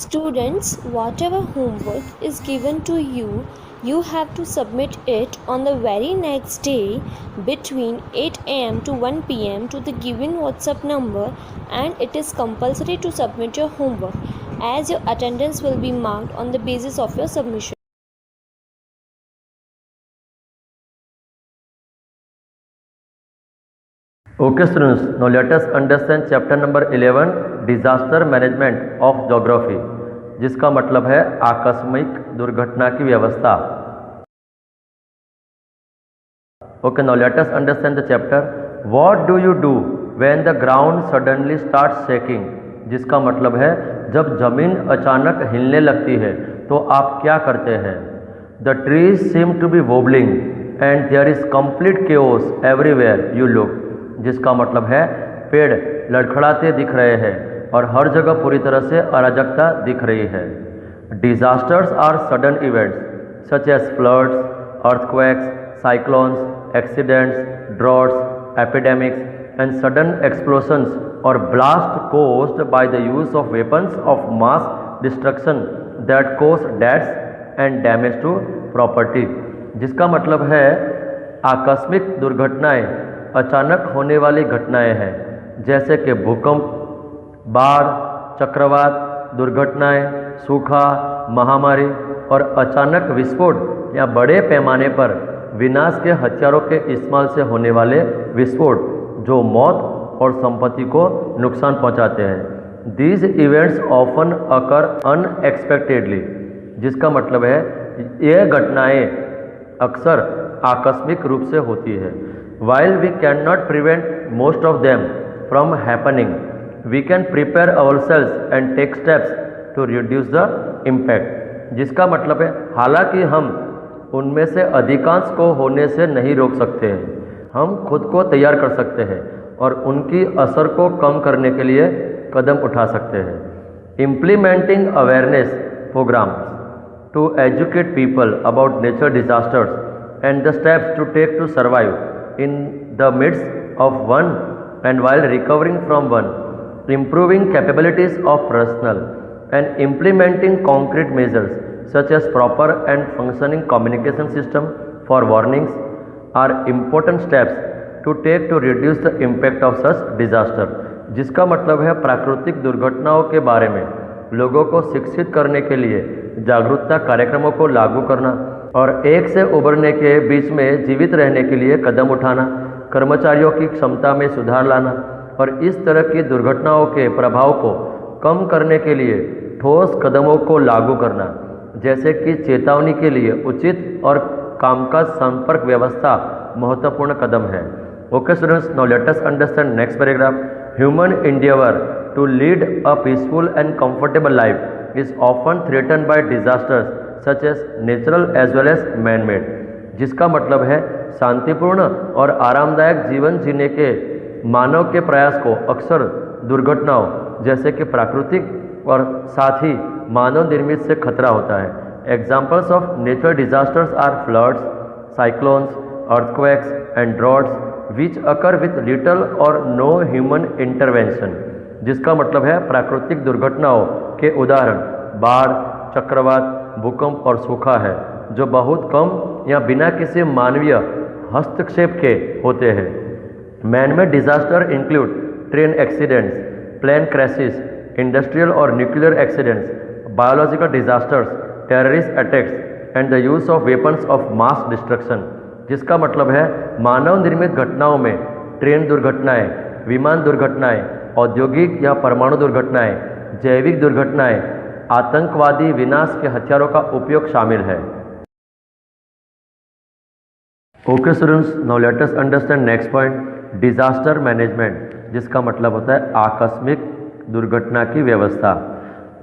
Students, whatever homework is given to you, you have to submit it on the very next day between 8 am to 1 pm to the given WhatsApp number, and it is compulsory to submit your homework as your attendance will be marked on the basis of your submission. Okay students, now let us understand chapter number 11 disaster management of geography, जिसका मतलब है आकस्मिक दुर्घटना की व्यवस्था. Okay, now let us understand the chapter. What do you do when the ground suddenly starts shaking? जिसका मतलब है जब जमीन अचानक हिलने लगती है तो आप क्या करते हैं. The trees seem to be wobbling and there is complete chaos everywhere you look. जिसका मतलब है पेड़ लड़खड़ाते दिख रहे हैं और हर जगह पूरी तरह से अराजकता दिख रही है. Disasters are sudden events such as floods, earthquakes, cyclones, accidents, droughts, epidemics and sudden explosions और blast caused by the use of weapons of mass destruction that cause deaths and damage to property. जिसका मतलब है आकस्मिक दुर्घटनाएं अचानक होने वाली घटनाएं हैं, जैसे कि भूकंप, बाढ़, चक्रवात, दुर्घटनाएं, सूखा, महामारी और अचानक विस्फोट या बड़े पैमाने पर विनाश के हथियारों के इस्तेमाल से होने वाले विस्फोट जो मौत और संपत्ति को नुकसान पहुंचाते हैं. These events often occur unexpectedly. जिसका मतलब है ये घटनाएं अक्सर आकस्मिक रूप से होती है. While we cannot prevent most of them from happening, we can prepare ourselves and take steps to reduce the impact. जिसका मतलब है हालांकि हम उनमें से अधिकांश को होने से नहीं रोक सकते हैं, हम खुद को तैयार कर सकते हैं और उनकी असर को कम करने के लिए कदम उठा सकते हैं. Implementing awareness programs to educate people about nature disasters and the steps to take to survive in the midst of one and while recovering from one, improving capabilities of personnel and implementing concrete measures such as proper and functioning communication system for warnings are important steps to take to reduce the impact of such disaster. जिसका मतलब है प्राकृतिक दुर्घटनाओं के बारे में लोगों को शिक्षित करने के लिए जागरूकता कार्यक्रमों को लागू करना और एक से उभरने के बीच में जीवित रहने के लिए कदम उठाना, कर्मचारियों की क्षमता में सुधार लाना और इस तरह की दुर्घटनाओं के प्रभाव को कम करने के लिए ठोस कदमों को लागू करना, जैसे कि चेतावनी के लिए उचित और कामकाज संपर्क व्यवस्था महत्वपूर्ण कदम है. Okay students, now let us understand next paragraph. Human endeavour to lead a peaceful and comfortable life is often threatened by disasters such as natural as well as man made. जिसका मतलब है शांतिपूर्ण और आरामदायक जीवन जीने के मानव के प्रयास को अक्सर दुर्घटनाओं जैसे कि प्राकृतिक और साथ ही मानव निर्मित से खतरा होता है. Examples of natural disasters are floods, cyclones, earthquakes and droughts which occur with little or no human intervention. जिसका मतलब है प्राकृतिक दुर्घटनाओं के उदाहरण बाढ़, चक्रवात, भूकंप और सूखा है, जो बहुत कम या बिना किसी मानवीय हस्तक्षेप के होते हैं. Man-made disaster include train accidents, plane crashes, industrial और nuclear accidents, biological disasters, terrorist attacks and the use of weapons of mass destruction. जिसका मतलब है मानव निर्मित घटनाओं में ट्रेन दुर्घटनाएं, विमान दुर्घटनाएं, औद्योगिक या परमाणु दुर्घटनाएं, जैविक दुर्घटनाएं, आतंकवादी विनाश के हथियारों का उपयोग शामिल है. Okay students, now let us understand next point, disaster management. जिसका मतलब होता है आकस्मिक दुर्घटना की व्यवस्था.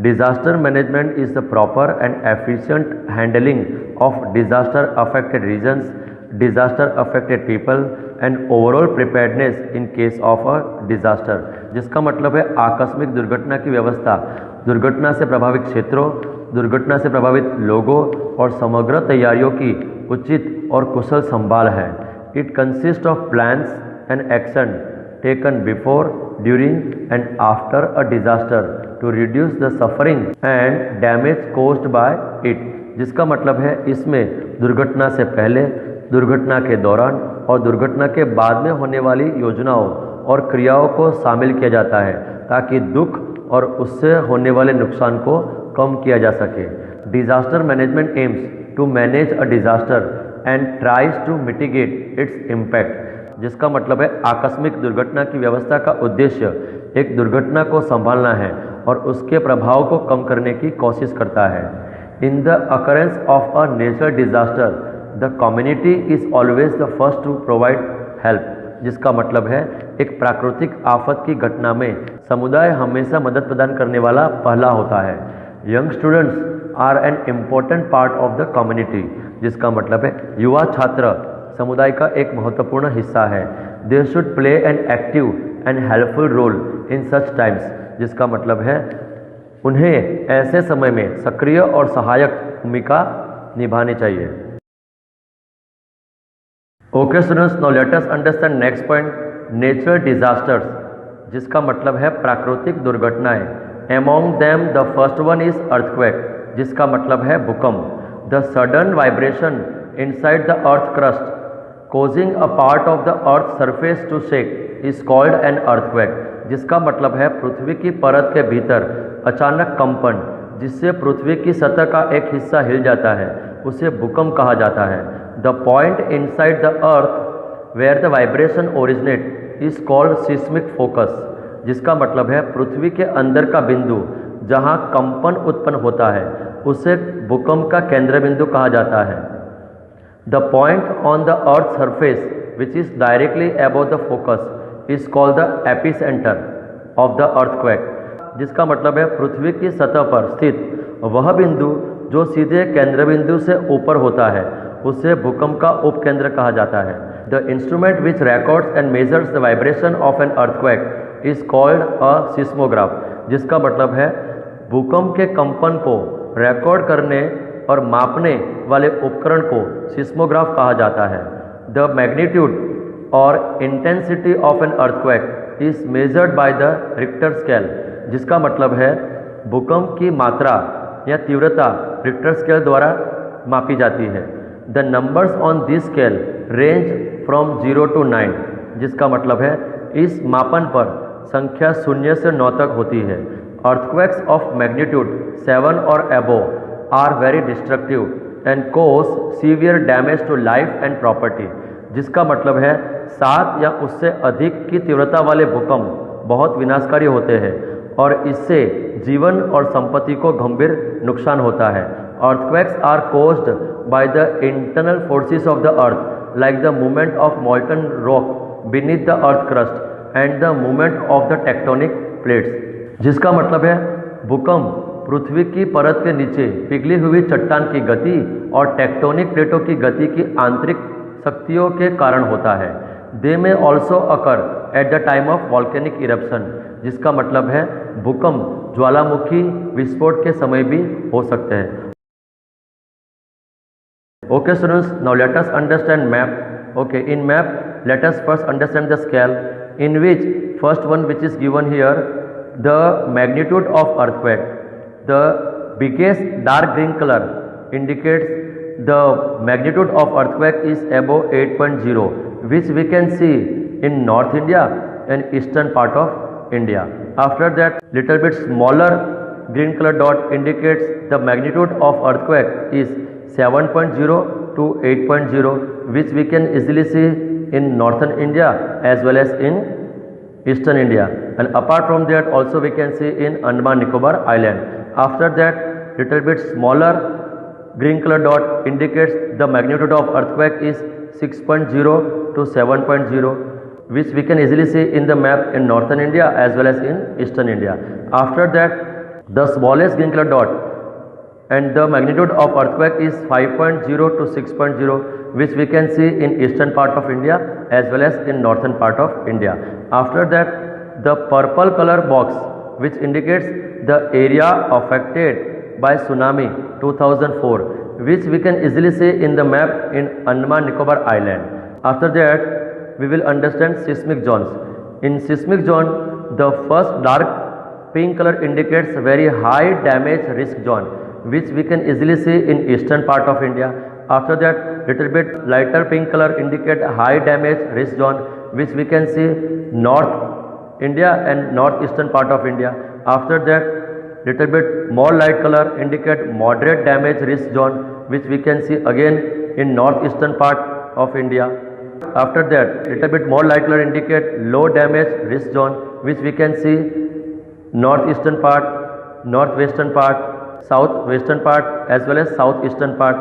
Disaster management is the proper and efficient handling of disaster affected regions, disaster affected people and overall preparedness in case of a disaster. जिसका मतलब है आकस्मिक दुर्घटना की व्यवस्था दुर्घटना से प्रभावित क्षेत्रों, दुर्घटना से प्रभावित लोगों और समग्र तैयारियों की उचित और कुशल संभाल है. It consist of plans and action taken before, during and after a disaster to reduce the suffering and damage caused by it, जिसका मतलब है इसमें दुर्घटना से पहले, दुर्घटना के दौरान और दुर्घटना के बाद में होने वाली योजनाओं और क्रियाओं को शामिल किया जाता है ताकि दुख और उससे होने वाले नुकसान को कम किया जा सके। Disaster management aims to manage a disaster and tries to mitigate its impact, जिसका मतलब है आकस्मिक दुर्घटना की व्यवस्था का उद्देश्य एक दुर्घटना को संभालना है और उसके प्रभाव को कम करने की कोशिश करता है। In the occurrence of a natural disaster the community is always the first to provide help, जिसका मतलब है एक प्राकृतिक आफत की घटना में समुदाय हमेशा मदद प्रदान करने वाला पहला होता है। Young students are an important part of the community, जिसका मतलब है युवा छात्र समुदाय का एक महत्वपूर्ण हिस्सा है। They should play an active and helpful role in such times, जिसका मतलब है उन्हें ऐसे समय में सक्रिय और सहायक भूमिका निभानी चाहिए। Okay students, now let us understand next point, natural disasters, जिसका मतलब है प्राकृतिक दुर्घटनाएं। Among them the first one is earthquake, जिसका मतलब है भूकंप। The sudden vibration inside the earth crust causing a part of the earth surface to shake is called an earthquake, जिसका मतलब है पृथ्वी की परत के भीतर अचानक कंपन जिससे पृथ्वी की सतह का एक हिस्सा हिल जाता है उसे भूकंप कहा जाता है। The point inside the earth where the vibration originate is called seismic focus, जिसका मतलब है पृथ्वी के अंदर का बिंदु जहां कंपन उत्पन्न होता है उसे भूकंप का केंद्र बिंदु कहा जाता है। The point on the earth surface which is directly above the focus is called the epicentre of the earthquake, जिसका मतलब है पृथ्वी की सतह पर स्थित वह बिंदु जो सीधे केंद्र बिंदु से ऊपर होता है उसे भूकंप का उपकेंद्र कहा जाता है। The instrument which records and measures the vibration of an earthquake is called a seismograph, जिसका मतलब है भूकंप के कंपन को रिकॉर्ड करने और मापने वाले उपकरण को सिस्मोग्राफ कहा जाता है। द मैग्नीट्यूड और intensity of an earthquake is measured by the Richter scale, जिसका मतलब है भूकंप की मात्रा या तीव्रता रिक्टर स्केल द्वारा मापी जाती है। The numbers on this scale range from 0 to 9, जिसका मतलब है इस मापन पर संख्या 0 से 9 तक होती है। अर्थक्वेक्स ऑफ मैग्नीट्यूड 7 और above are very destructive and cause severe damage to life and property, जिसका मतलब है 7 या उससे अधिक की तीव्रता वाले भूकंप बहुत विनाशकारी होते हैं और इससे जीवन और संपत्ति को गंभीर नुकसान होता है। Earthquakes are caused by the internal forces of the earth like the movement of molten rock beneath the earth crust and the movement of the tectonic plates, जिसका मतलब है भूकंप पृथ्वी की परत के नीचे पिघली हुई चट्टान की गति और टेक्टोनिक प्लेटों की गति की आंतरिक शक्तियों के कारण होता है। दे में also occur at the time of volcanic eruption, जिसका मतलब है भूकंप ज्वालामुखी विस्फोट के समय भी हो सकते हैं। Okay students, now let us understand map. Okay, in map let us first understand the scale in which first one which is given here the magnitude of earthquake. The biggest dark green color indicates the magnitude of earthquake is above 8.0, which we can see in North India and eastern part of India. After that, little bit smaller green color dot indicates the magnitude of earthquake is 7.0 to 8.0, which we can easily see in northern India as well as in eastern India, and apart from that also we can see in Andaman Nicobar Island. After that, little bit smaller green color dot indicates the magnitude of earthquake is 6.0 to 7.0, which we can easily see in the map in northern India as well as in eastern India. After that, the smallest green color dot and the magnitude of earthquake is 5.0 to 6.0, which we can see in eastern part of India as well as in northern part of India. After that, the purple color box which indicates the area affected by tsunami 2004, which we can easily see in the map in Andaman Nicobar Island. After that, we will understand seismic zones. In seismic zone, the first dark pink color indicates very high damage risk zone, which we can easily see in eastern part of India. After that, little bit lighter pink color indicate high damage risk zone, which we can see North India and northeastern part of India. After that, little bit more light color indicate moderate damage risk zone, which we can see again in northeastern part of India. After that, little bit more light color indicate low damage risk zone, which we can see northeastern part, northwestern part, southwestern part as well as southeastern part.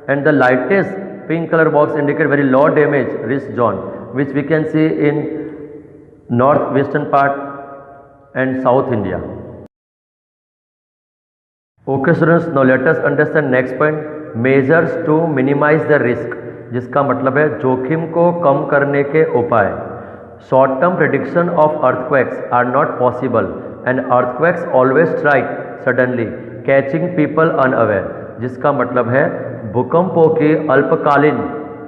And the lightest pink color box indicate very low damage risk zone, which we can see in northwestern part and South India. Okay students, now let us understand next point, measures to minimize the risk, जिसका मतलब है जोखिम को कम करने के उपाय. Short term prediction of earthquakes are not possible and earthquakes always strike suddenly catching people unaware, जिसका मतलब है भूकंपों की अल्पकालीन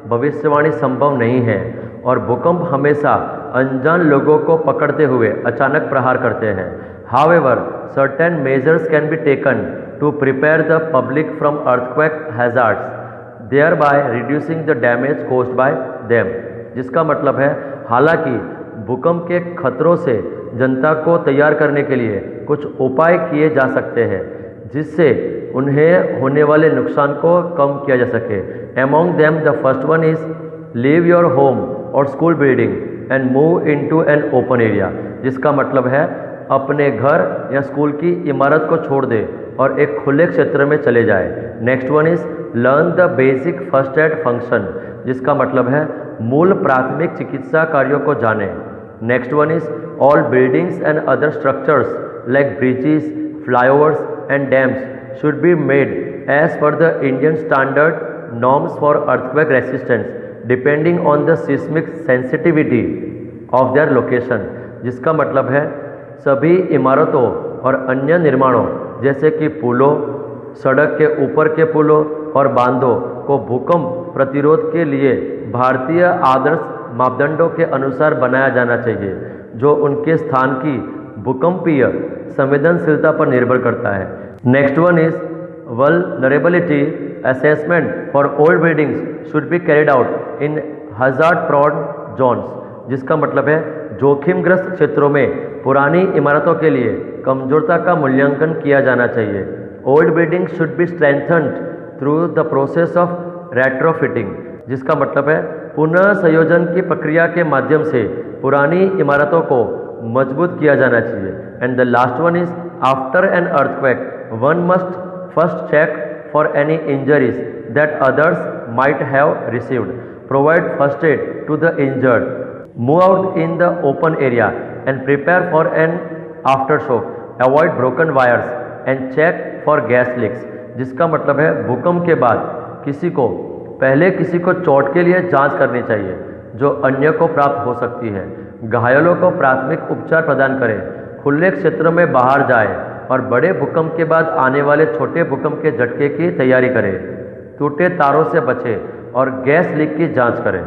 भविष्यवाणी संभव नहीं है और भूकंप हमेशा अनजान लोगों को पकड़ते हुए अचानक प्रहार करते हैं. However certain measures can be taken to prepare the public from earthquake hazards, thereby reducing the damage caused by them, जिसका मतलब है हालांकि भूकंप के खतरों से जनता को तैयार करने के लिए कुछ उपाय किए जा सकते हैं जिससे उन्हें होने वाले नुकसान को कम किया जा सके. Among them the first one is leave your home or school building and move into an open area, जिसका मतलब है अपने घर या स्कूल की इमारत को छोड़ दे और एक खुले क्षेत्र में चले जाए. Next one is learn the basic first aid function, जिसका मतलब है मूल प्राथमिक चिकित्सा कार्यों को जाने. Next one is all buildings and other structures like bridges, flyovers and dams should be made as per the Indian standard norms for earthquake resistance depending on the seismic sensitivity of their location, जिसका मतलब है सभी इमारतों और अन्य निर्माणों जैसे कि पुलों, सड़क के ऊपर के पुलों और बांधों को भूकंप प्रतिरोध के लिए भारतीय आदर्श मापदंडों के अनुसार बनाया जाना चाहिए, जो उनके स्थान की भूकंपीय संवेदनशीलता पर निर्भर करता है. Next one is vulnerability assessment for old buildings should be carried out in hazard prone zones, जिसका मतलब है जोखिमग्रस्त क्षेत्रों में पुरानी इमारतों के लिए कमजोरता का मूल्यांकन किया जाना चाहिए. Old building should be strengthened through the process of retrofitting, जिसका मतलब है पुनः संयोजन की प्रक्रिया के माध्यम से पुरानी इमारतों को मजबूत किया जाना चाहिए. And the last one is after an earthquake one must first check for any injuries that others might have received, provide first aid to the injured, move out in the open area and prepare for an aftershock, avoid broken wires and check for gas leaks, जिसका मतलब है भूकंप के बाद पहले किसी को चोट के लिए जांच करनी चाहिए जो अन्य को प्राप्त हो सकती है, घायलों को प्राथमिक उपचार प्रदान करें, खुले क्षेत्र में बाहर जाए और बड़े भूकंप के बाद आने वाले छोटे भूकंप के झटके की तैयारी करें, टूटे तारों से बचें और गैस लीक की जांच करें.